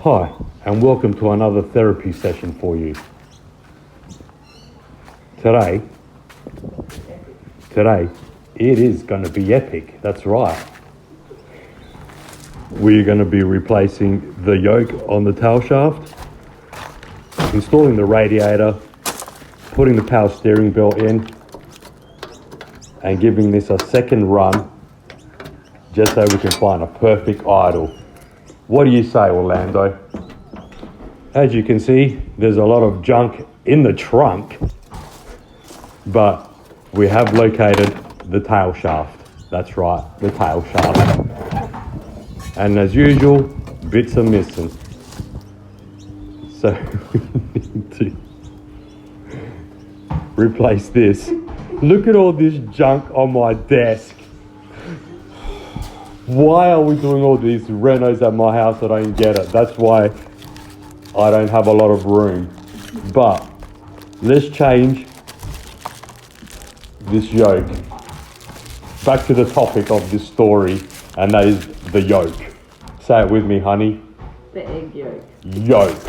Hi, and welcome to another therapy session for you. Today, it is going to be epic, that's right. We're going to be replacing the yoke on the tail shaft, installing the radiator, putting the power steering belt in, and giving this a second run, just so we can find a perfect idle. What do you say, Orlando? As you can see, there's a lot of junk in the trunk, but we have located the tail shaft. That's right, the tail shaft. And as usual, bits are missing. So we need to replace this. Look at all this junk on my desk. Why are we doing all these renos at my house? I don't get it. That's why I don't have a lot of room. But let's change this yoke. Back to the topic of this story, and that is the yoke. Say it with me, honey. The egg yolk. Yoke.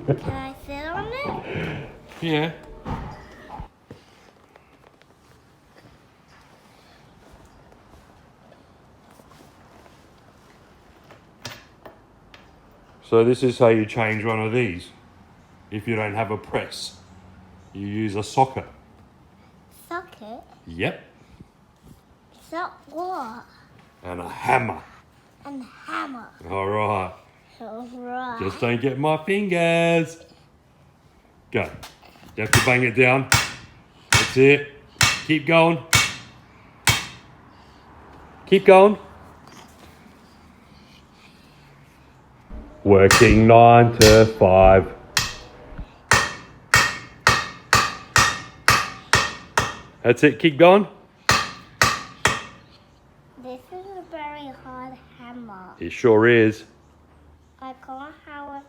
Can I sit on it? Yeah. So this is how you change one of these. If you don't have a press, you use a socket. Socket? Yep. What? And a hammer. And hammer. All right. Alright. Just don't get my fingers. Go. You have to bang it down. That's it. Keep going. Keep going. Working 9 to 5. That's it. Keep going. This is a very hard hammer. It sure is. I can't have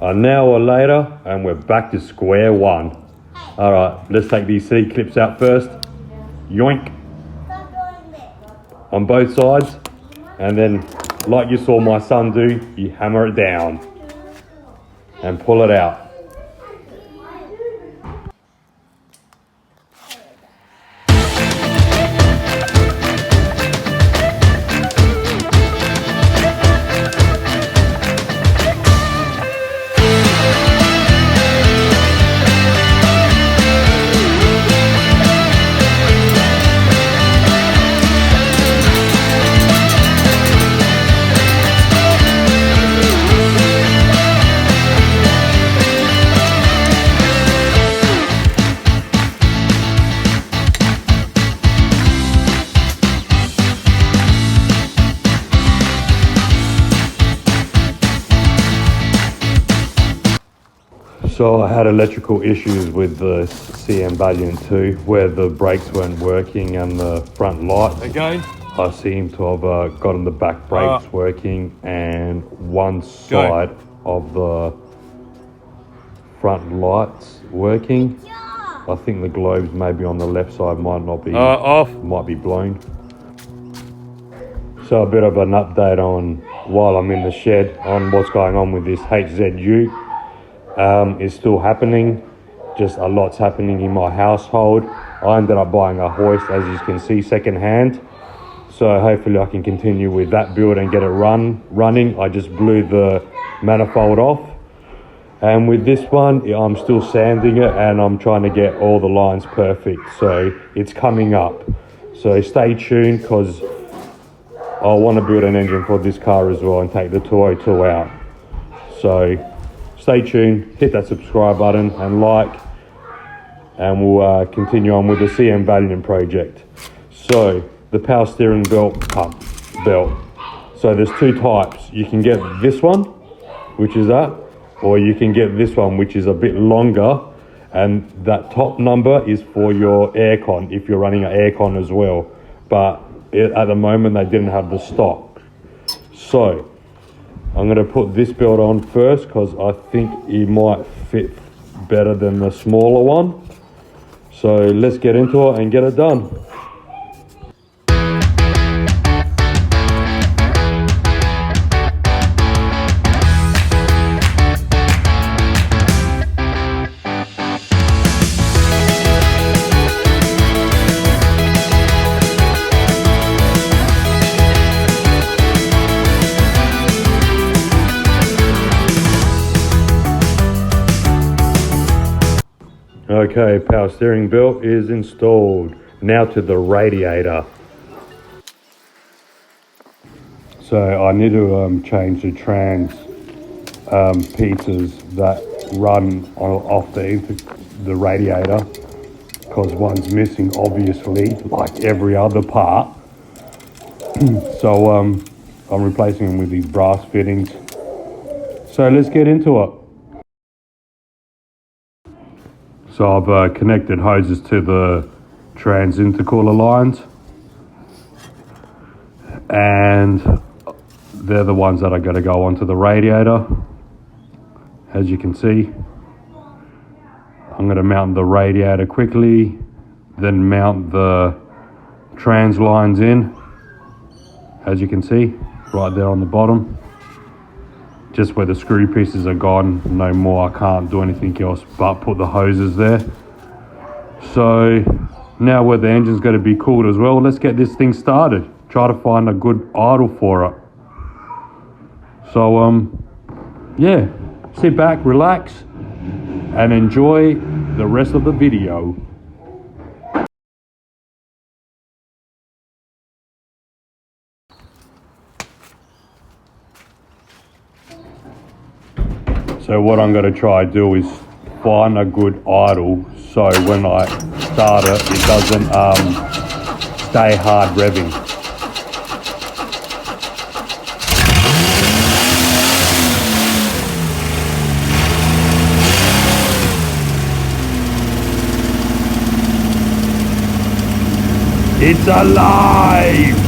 An hour later, and we're back to square one. All right, let's take these C clips out first. Yoink. Stop doing this. On both sides, and then, like you saw my son do, you hammer it down and pull it out. So I had electrical issues with the CM Valiant 2 where the brakes weren't working and the front lights. Again? I seem to have gotten the back brakes working and one side of the front lights working. I think the globes maybe on the left side might not be off. Might be blown. So a bit of an update on while I'm in the shed on what's going on with this HZU. Is still happening. Just a lot's happening in my household. I ended up buying a hoist, as you can see, second hand. So hopefully I can continue with that build and get it running. I just blew the manifold off. And with this one, I'm still sanding it and I'm trying to get all the lines perfect. So it's coming up. So stay tuned, because I want to build an engine for this car as well and take the 202 out. So stay tuned, hit that subscribe button and like, and we'll continue on with the CM Valiant project. So the power steering belt pump belt. So there's two types. You can get this one, which is that, or you can get this one, which is a bit longer, and that top number is for your aircon if you're running an aircon as well. But at the moment they didn't have the stock. So I'm going to put this belt on first because I think it might fit better than the smaller one. So let's get into it and get it done. Okay, power steering belt is installed. Now to the radiator. So I need to change the trans pieces that run off the radiator, because one's missing, obviously, like every other part. So I'm replacing them with these brass fittings. So let's get into it. So I've connected hoses to the trans intercooler lines, and they're the ones that are going to go onto the radiator. As you can see, I'm going to mount the radiator quickly, then mount the trans lines in. As you can see, right there on the bottom, just where the screw pieces are gone, no more. I can't do anything else but put the hoses there. So now where the engine's going to be cooled as well, let's get this thing started. Try to find a good idle for it. So yeah, sit back, relax, and enjoy the rest of the video. So what I'm going to try to do is find a good idle, so when I start it, it doesn't stay hard revving. It's alive!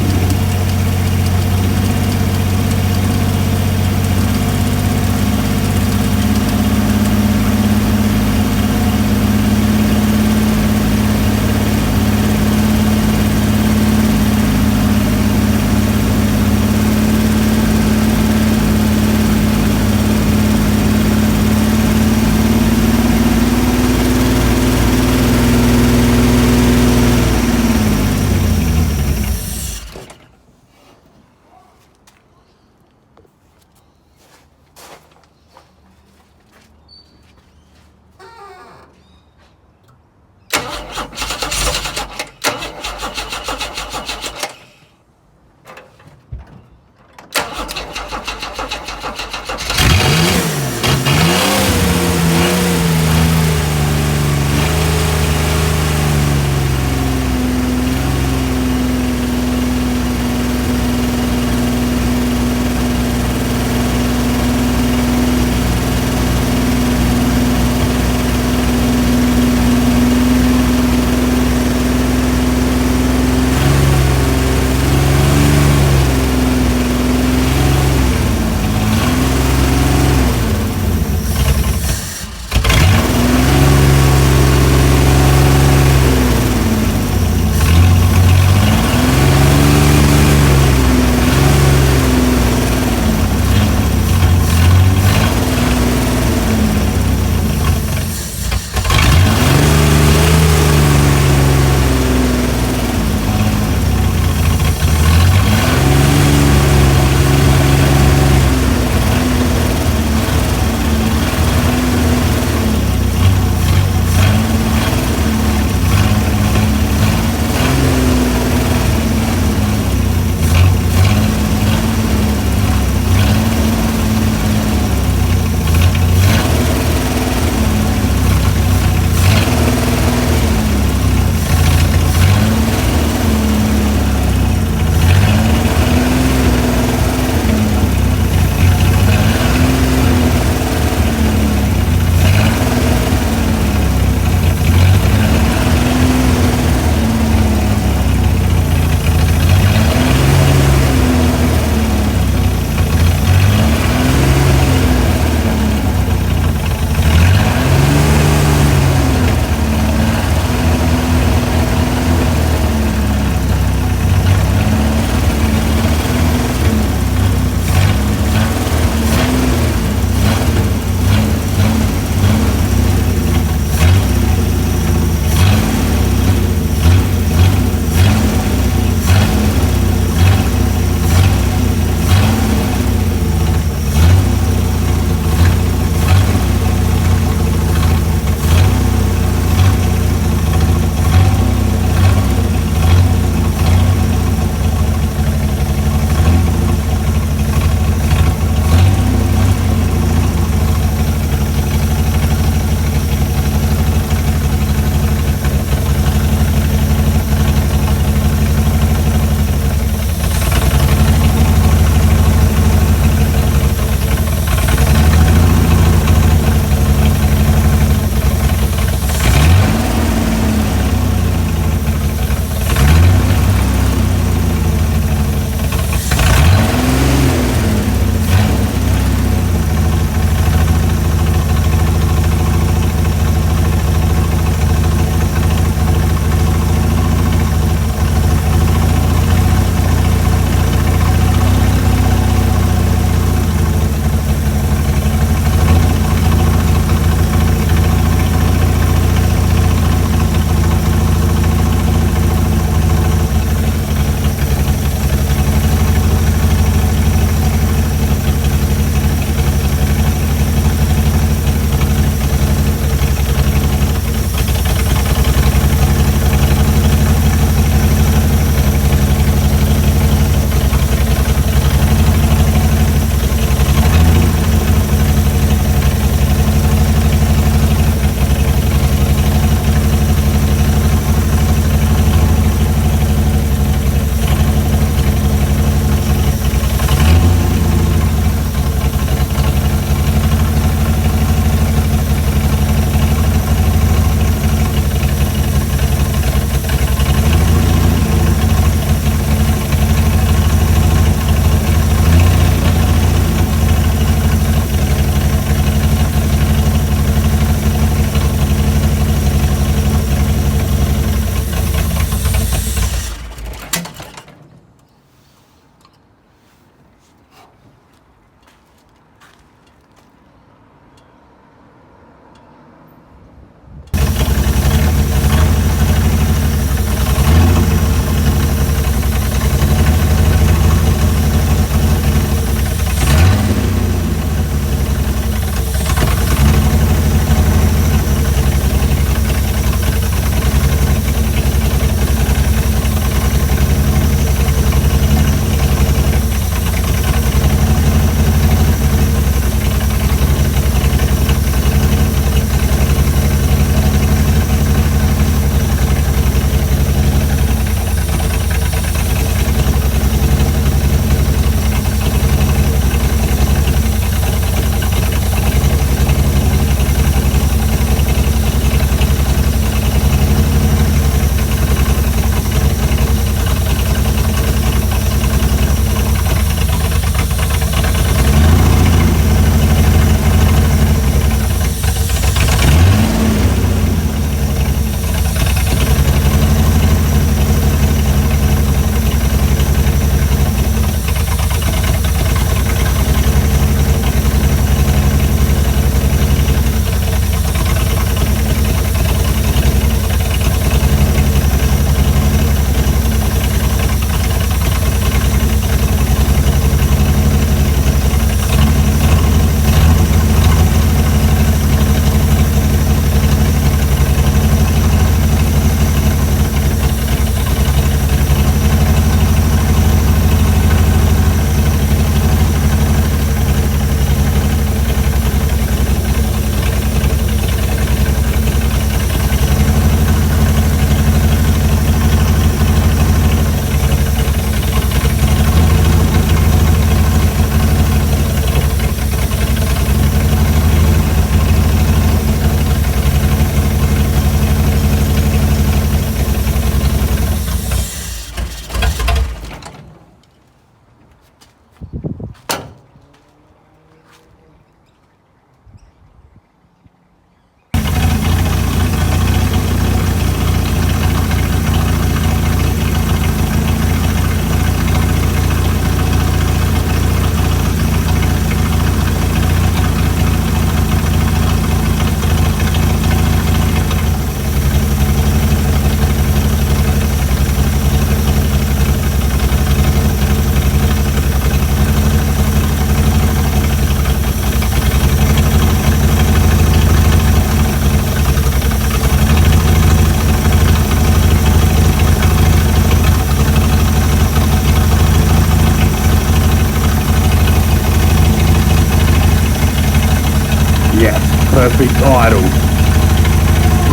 Yes, perfect idle.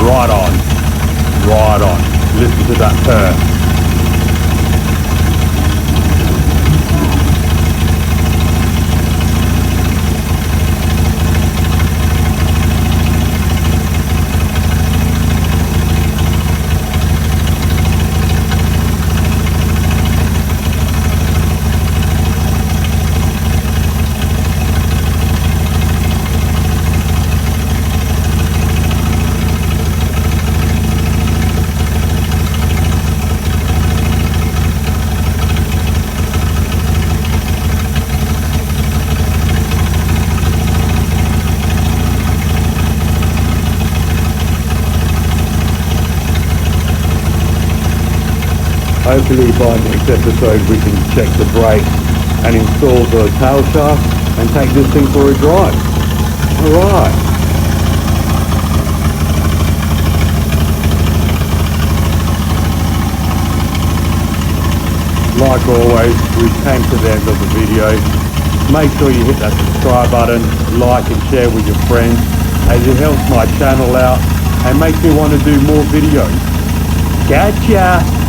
Right on. Right on. Listen to that purr. Hopefully by next episode we can check the brakes and install the tail shaft and take this thing for a drive. Alright. Like always, we came to the end of the video. Make sure you hit that subscribe button, like and share with your friends, as it helps my channel out and makes me want to do more videos. Gotcha!